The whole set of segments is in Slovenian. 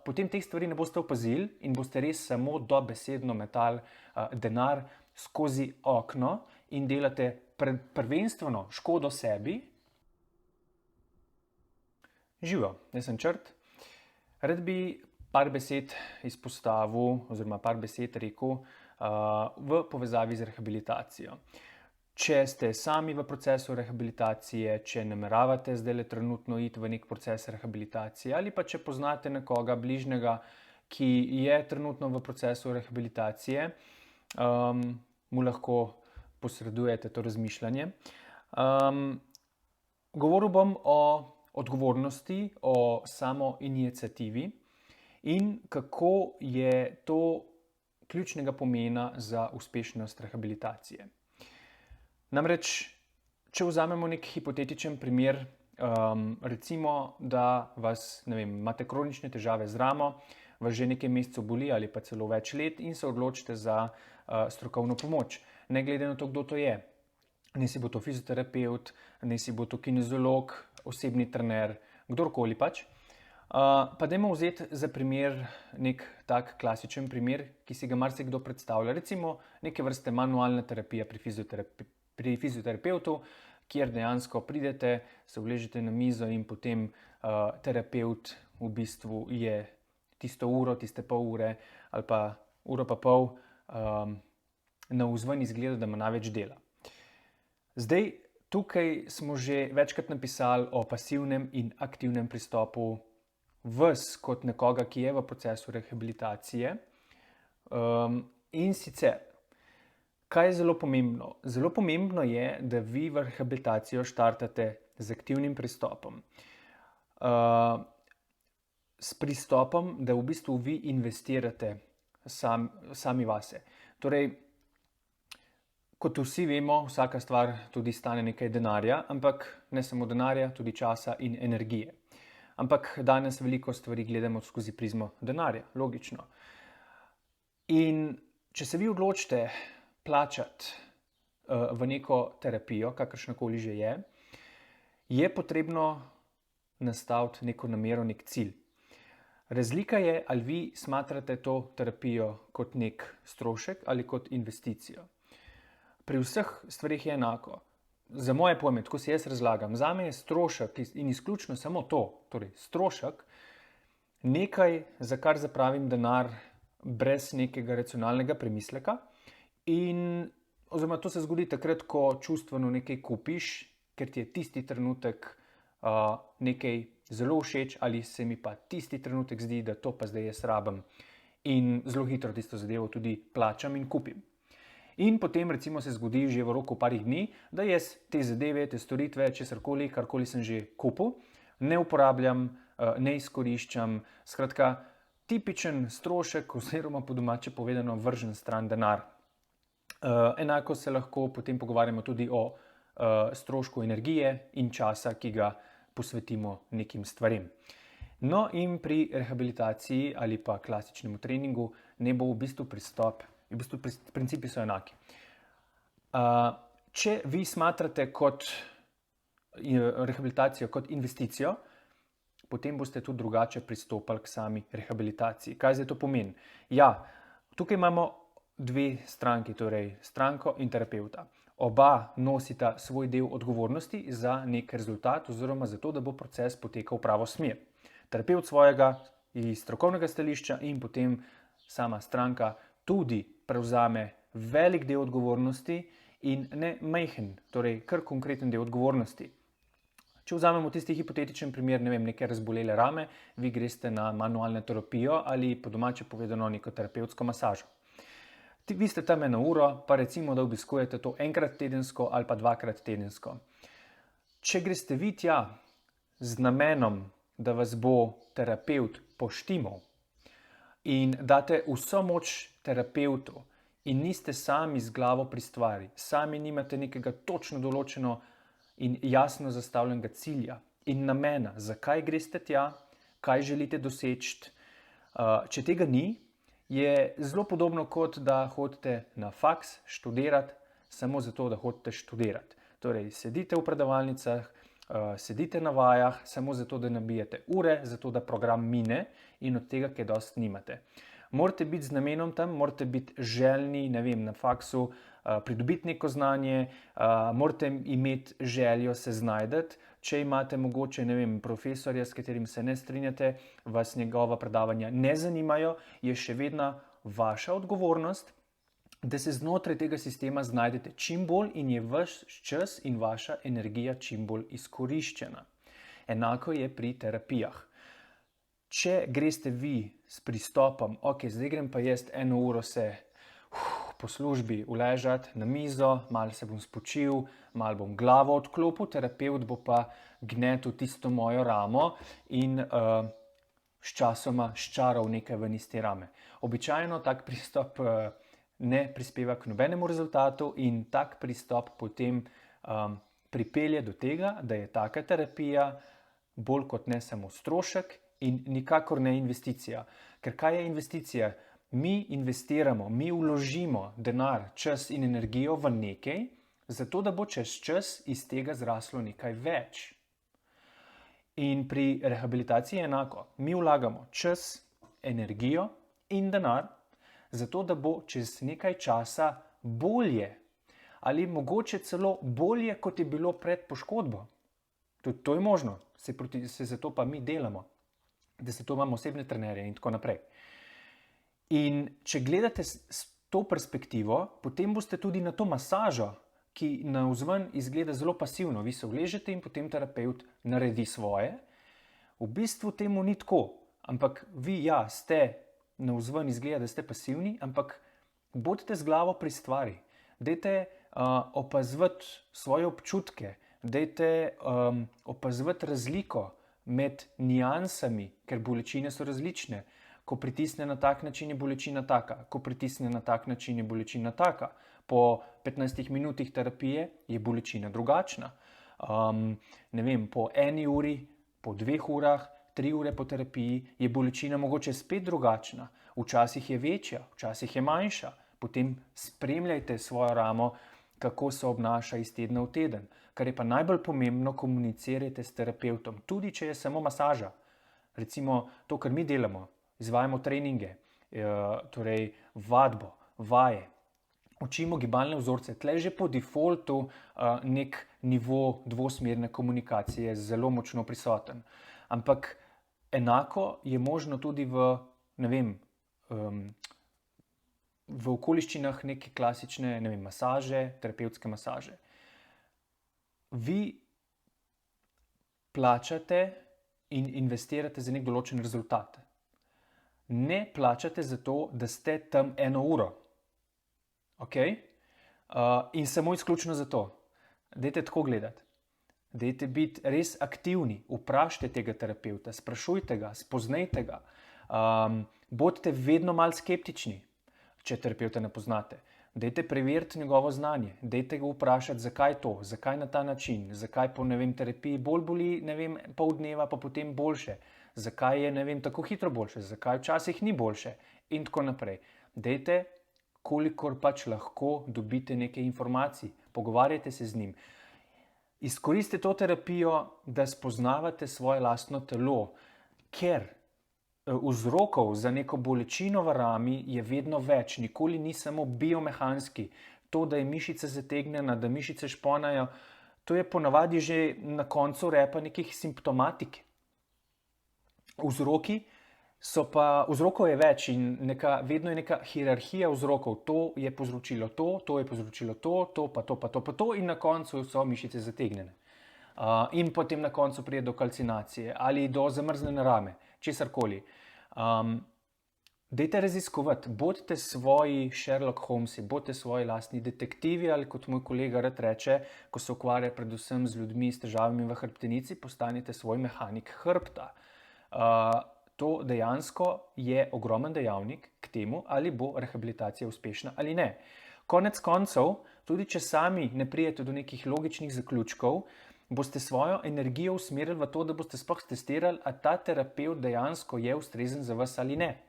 potem teh stvari ne boste opazili in boste res samo dobesedno metali denar skozi okno in delate prvenstveno škodo sebi. Živijo, jaz sem Črt. Rad bi par besed izpostavil oziroma par besed rekel v povezavi z rehabilitacijo. Če ste sami v procesu rehabilitacije, če nameravate zdaj trenutno iti v nek proces rehabilitacije ali pa če poznate nekoga bližnjega, ki je trenutno v procesu rehabilitacije, mu lahko posredujete to razmišljanje. Govoril bom o odgovornosti, o samoiniciativi in kako je to ključnega pomena za uspešnost rehabilitacije. Namreč, če vzamemo nek hipotetičen primer, recimo, da imate kronične težave z ramo, vas že nekaj mesecev boli ali pa celo več let in se odločite za strokovno pomoč. Ne glede na to, kdo to je. Naj si bo to fizioterapevt, naj si bo to kineziolog, osebni trener, kdorkoli pač. Pa dajmo vzeti za primer nek tak klasičen primer, ki si ga marsikdo predstavlja. Recimo neke vrste manualna terapija pri fizioterapevtu, kjer dejansko pridete, se uležete na mizo in potem terapevt v bistvu je tisto uro, tiste pol ure ali pa uro pa pol navzven izgleda, da ima največ dela. Zdaj, tukaj smo že večkrat napisali o pasivnem in aktivnem pristopu vas kot nekoga, ki je v procesu rehabilitacije. In sicer, kaj je zelo pomembno? Zelo pomembno je, da vi v rehabilitacijo štartate z aktivnim pristopom. S pristopom, da v bistvu vi investirate sami vase. Torej, kot vsi vemo, vsaka stvar tudi stane nekaj denarja, ampak ne samo denarja, tudi časa in energije. Ampak danes veliko stvari gledamo skozi prizmo denarja, logično. In če se vi odločite plačati v neko terapijo, kakršnakoli že je potrebno nastaviti neko namero, nek cilj. Razlika je, ali vi smatrate to terapijo kot nek strošek ali kot investicijo. Pri vseh stvarih je enako. Za moje pojme, tako si jaz razlagam, zame je strošek in izključno samo to, torej strošek, nekaj, za kar zapravim denar brez nekega racionalnega premisleka. Oziroma to se zgodi takrat, ko čustveno nekaj kupiš, ker ti je tisti trenutek nekaj zelo všeč ali se mi pa tisti trenutek zdi, da to pa zdaj jaz rabim in zelo hitro tisto zadevo tudi plačam in kupim. In potem recimo se zgodi že v roku parih dni, da jaz te zadeve, te storitve, česarkoli, karkoli sem že kupil, ne uporabljam, ne izkoriščam. Skratka, tipičen strošek oziroma po domače povedano vržen stran denar. Enako se lahko potem pogovarjamo tudi o strošku energije in časa, ki ga posvetimo nekim stvarem. No in pri rehabilitaciji ali pa klasičnemu treningu ne bo v bistvu pristop, v bistvu principi so enaki. Če vi smatrate rehabilitacijo kot investicijo, potem boste tudi drugače pristopali k sami rehabilitaciji. Kaj zdaj to pomeni? Ja, tukaj imamo dve stranki, torej stranko in terapevta. Oba nosita svoj del odgovornosti za nek rezultat oziroma za to, da bo proces potekal v pravo smer. Terapevt svojega iz strokovnega stališča in potem sama stranka tudi prevzame velik del odgovornosti in ne majhen, torej kar konkreten del odgovornosti. Če vzamemo tisti hipotetičen primer, neke razbolele rame, vi greste na manualno terapijo ali po domače povedano neko terapevtsko masažo. Vi ste tam eno uro, pa recimo, da obiskujete to enkrat tedensko ali pa dvakrat tedensko. Če greste vi tja z namenom, da vas bo terapevt poštimal in date vso moč terapevtu in niste sami z glavo pri stvari, sami nimate nekega točno določeno in jasno zastavljenega cilja in namena, zakaj greste tja, kaj želite doseči. Če tega ni, je zelo podobno, kot da hodite na faks študirati, samo zato, da hodite študirati. Torej, sedite v predavalnicah, sedite na vajah samo zato, da nabijete ure, zato da program mine in od tega kaj dosti nimate. Morate biti z namenom tam, morate biti željni, ne vem, na faksu pridobiti neko znanje, morate imeti željo se znajdeti. Če imate mogoče, ne vem, profesorja, s katerim se ne strinjate, vas njegova predavanja ne zanimajo, je še vedno vaša odgovornost, da se znotraj tega sistema znajdete čim bolj in je vaš čas in vaša energija čim bolj izkoriščena. Enako je pri terapijah. Če greste vi s pristopom, ok, zdaj grem pa jaz 1 uro se po službi uležati na mizo, malo se bom spočil, malo bom glavo odklopil, terapevt bo pa gnetil tisto mojo ramo in sčasoma sčaral nekaj ven iz te rame. Običajno tak pristop ne prispeva k nobenemu rezultatu in tak pristop potem pripelje do tega, da je taka terapija bolj kot ne samo strošek in nikakor ne investicija. Ker kaj je investicija? Mi investiramo, mi vložimo denar, čas in energijo v nekaj, zato da bo čez čas iz tega zraslo nekaj več. In pri rehabilitaciji je enako. Mi vlagamo čas, energijo in denar, zato da bo čez nekaj časa bolje ali mogoče celo bolje, kot je bilo pred poškodbo. Tudi to je možno, se zato pa mi delamo, da se to imamo osebne trenerje in tako naprej. In če gledate s to perspektivo, potem boste tudi na to masažo, ki navzven izgleda zelo pasivno, vi se uležete in potem terapevt naredi svoje. V bistvu temu ni tako, ampak vi ste navzven izgleda, da ste pasivni, ampak bodite z glavo pri stvari. Dajte opazovati svoje občutke, dajte opazovati razliko med niansami, ker bolečine so različne. Ko pritisne na tak način, je bolečina taka. Ko pritisne na tak način, je bolečina taka. Po 15 minutah terapije je bolečina drugačna. Ne vem, po 1 uri, po 2 urah, 3 ure po terapiji je bolečina mogoče spet drugačna. Včasih je večja, včasih je manjša. Potem spremljajte svojo ramo, kako se obnaša iz tedna v teden. Kar je pa najbolj pomembno, komunicirajte s terapevtom, tudi če je samo masaža. Recimo to, kar mi delamo. Izvajamo treninge, torej vadbo, vaje, učimo gibalne vzorce. Tle že po defaultu nek nivo dvosmerne komunikacije je zelo močno prisoten. Ampak enako je možno tudi v, ne vem, v okoliščinah neke klasične, ne vem, masaže, terapevtske masaže. Vi plačate in investirate za nek določen rezultat. Ne plačate za to, da ste tam 1 uro. Okay? In samo izključno za to. Dajte tako gledati. Dajte biti res aktivni. Vprašajte tega terapevta, sprašujte ga, spoznajte ga. Bodite vedno malo skeptični, če terapevta ne poznate. Dajte preveriti njegovo znanje. Dajte ga vprašati, zakaj to, zakaj na ta način, zakaj po, ne vem, terapiji bolj boli, ne vem, pol dneva, pa potem boljše. Zakaj je, ne vem, tako hitro boljše, zakaj včasih ni boljše in tako naprej. Dajte, kolikor pač lahko dobite neke informacije, pogovarjajte se z njim. Izkoristite to terapijo, da spoznavate svoje lastno telo, ker vzrokov za neko bolečino v rami je vedno več, nikoli ni samo biomehanski. To, da je mišica zategnjena, da mišice šponajo, to je ponavadi že na koncu repa nekih simptomatik. Vzrokov je več in vedno je neka hierarhija vzrokov. To je povzročilo to je povzročilo to pa to in na koncu so mišice zategnjene. In potem na koncu pride do kalcinacije ali do zamrznjene rame, česarkoli. Dajte raziskovati, bodite svoji Sherlock Holmesi, bodite svoji lastni detektivi ali kot moj kolega rad reče, ko se ukvarja predvsem z ljudmi s težavami v hrbtenici, postanite svoj mehanik hrbta. To dejansko je ogromen dejavnik k temu, ali bo rehabilitacija uspešna ali ne. Konec koncev, tudi če sami ne prijete do nekih logičnih zaključkov, boste svojo energijo usmerili v to, da boste sploh testirali, a ta terapevt dejansko je ustrezen za vas ali ne.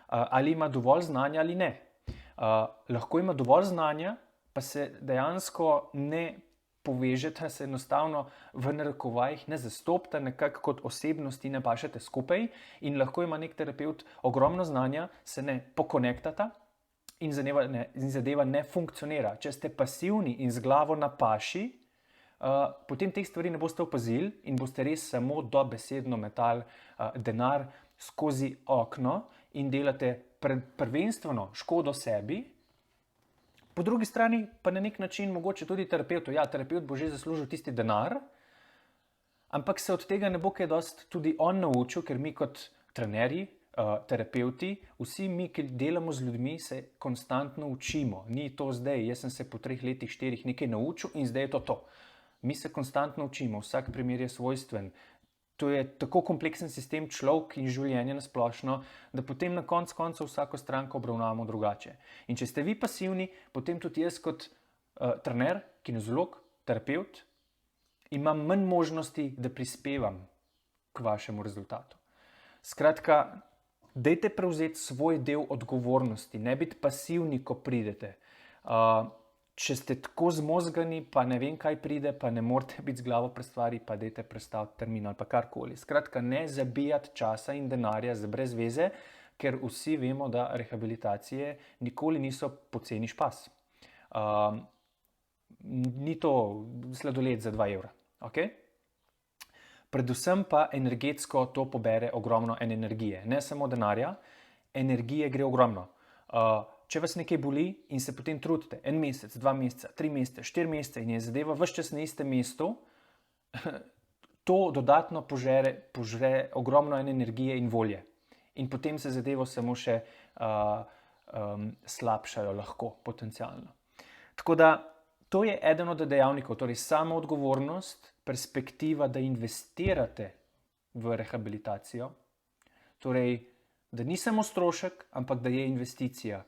Ali ima dovolj znanja ali ne. Lahko ima dovolj znanja, pa se dejansko ne povežete, se enostavno v narekovajih ne zastopite nekako kot osebnosti, ne pašete skupaj in lahko ima nek terapeut ogromno znanja, se ne pokonektata in zadeva ne funkcionira. Če ste pasivni in z glavo na paši, potem teh stvari ne boste opazili in boste res samo dobesedno metali denar skozi okno in delate prvenstveno škodo sebi. Po drugi strani pa na nek način mogoče tudi terapeutu. Ja, terapeut bo že zaslužil tisti denar, ampak se od tega ne bo kaj dosti tudi on naučil, ker mi kot trenerji, terapeuti, vsi mi, ki delamo z ljudmi, se konstantno učimo. Ni to zdaj, jaz sem se po 3 letih, 4 nekaj naučil in zdaj je to to. Mi se konstantno učimo, vsak primer je svojstven. To je tako kompleksen sistem človek in življenje nasplošno, da potem na koncu vsako stranko obravnavamo drugače. In če ste vi pasivni, potem tudi jaz kot trener, kineziolog, terapeut, imam manj možnosti, da prispevam k vašemu rezultatu. Skratka, dajte prevzeti svoj del odgovornosti, ne biti pasivni, ko pridete. Če ste tako zmozgani, pa ne vem, kaj pride, pa ne morete biti z glavo pri stvari, pa dajte prestaviti termin ali pa karkoli. Skratka, ne zabijati časa in denarja za brez veze, ker vsi vemo, da rehabilitacije nikoli niso poceni špas. Ni to sladoled za 2 evra. Okay? Predvsem pa energetsko to pobere ogromno energije. Ne samo denarja, energije gre ogromno. Če vas nekaj boli in se potem trudite 1 mesec, 2 meseca, 3 mesece, 4 mesece in je zadeva ves čas na istem mestu, to dodatno požre ogromno energije in volje. In potem se zadevo samo še slabšajo lahko, potencialno. Tako da to je eden od dejavnikov, torej samo odgovornost, perspektiva, da investirate v rehabilitacijo, torej da ni samo strošek, ampak da je investicija.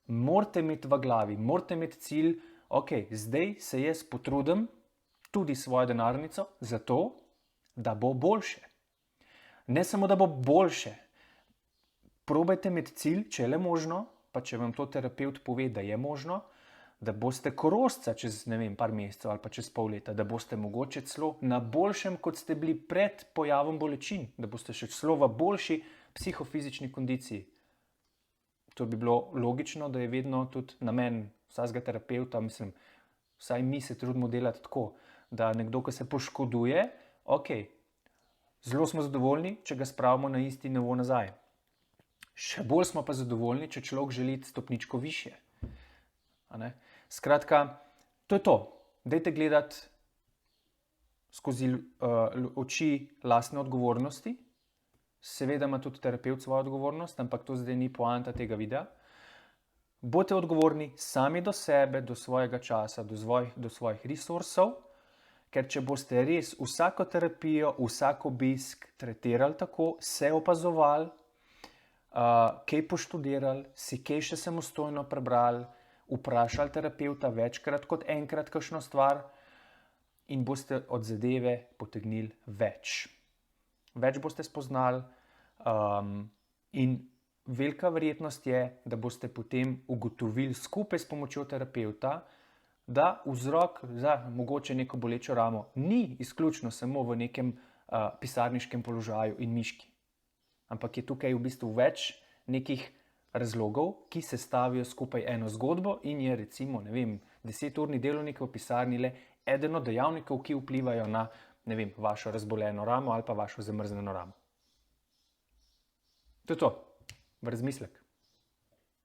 Morate imeti v glavi, morate imeti cilj, ok, zdaj se jaz potrudim tudi svojo denarnico za to, da bo boljše. Ne samo, da bo boljše. Probajte imeti cilj, če je le možno, pa če vam to terapeut pove, da je možno, da boste korosca čez, ne vem, par mesecev ali pa čez pol leta, da boste mogoče celo na boljšem, kot ste bili pred pojavom bolečin, da boste še celo v boljši psihofizični kondiciji. To bi bilo logično, da je vedno tudi namen vsakega terapeuta, mislim, vsaj mi se trudimo delati tako, da nekdo, ki se poškoduje, ok, zelo smo zadovoljni, če ga spravimo na isti nivo nazaj. Še bolj smo pa zadovoljni, če človek želi stopničko višje. Skratka, to je to. Dajte gledati skozi oči lastne odgovornosti. Seveda ima tudi terapeut svojo odgovornost, ampak to zdaj ni poanta tega videa. Bodite odgovorni sami do sebe, do svojega časa, do svojih resursov, ker če boste res vsako terapijo, vsak obisk tretirali tako, se opazovali, kaj poštudirali, si kaj še samostojno prebrali, vprašali terapeuta večkrat kot enkrat kakšno stvar in boste od zadeve potegnili več. Več boste spoznali in velika verjetnost je, da boste potem ugotovili skupaj s pomočjo terapeuta, da vzrok za mogoče neko bolečo ramo ni izključno samo v nekem pisarniškem položaju in miški. Ampak je tukaj v bistvu več nekih razlogov, ki sestavijo skupaj eno zgodbo in je recimo, ne vem, 10-urni delovnik v pisarni le eden od dejavnikov, ki vplivajo na vašo razboleno ramo ali pa vašo zamrznjeno ramo. To je to, v razmislek.